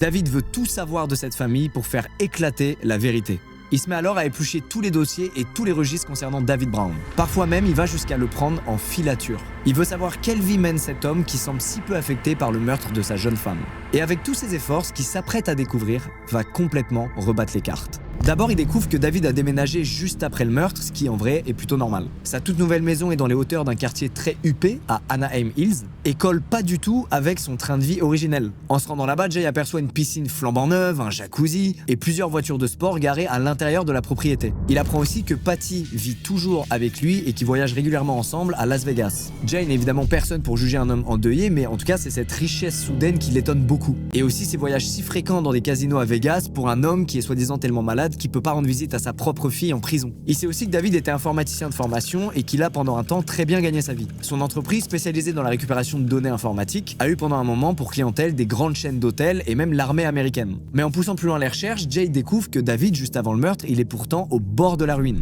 David veut tout savoir de cette famille pour faire éclater la vérité. Il se met alors à éplucher tous les dossiers et tous les registres concernant David Brown. Parfois même, il va jusqu'à le prendre en filature. Il veut savoir quelle vie mène cet homme qui semble si peu affecté par le meurtre de sa jeune femme. Et avec tous ses efforts, ce qu'il s'apprête à découvrir va complètement rebattre les cartes. D'abord, il découvre que David a déménagé juste après le meurtre, ce qui en vrai est plutôt normal. Sa toute nouvelle maison est dans les hauteurs d'un quartier très huppé, à Anaheim Hills, et colle pas du tout avec son train de vie originel. En se rendant là-bas, Jay aperçoit une piscine flambant neuve, un jacuzzi et plusieurs voitures de sport garées à l'intérieur de la propriété. Il apprend aussi que Patty vit toujours avec lui et qu'ils voyagent régulièrement ensemble à Las Vegas. Jay n'est évidemment personne pour juger un homme endeuillé, mais en tout cas c'est cette richesse soudaine qui l'étonne beaucoup. Et aussi ces voyages si fréquents dans des casinos à Vegas pour un homme qui est soi-disant tellement malade qu'il peut pas rendre visite à sa propre fille en prison. Il sait aussi que David était informaticien de formation et qu'il a pendant un temps très bien gagné sa vie. Son entreprise spécialisée dans la récupération de données informatiques a eu pendant un moment pour clientèle des grandes chaînes d'hôtels et même l'armée américaine. Mais en poussant plus loin les recherches, Jay découvre que David, juste avant le meurtre, il est pourtant au bord de la ruine.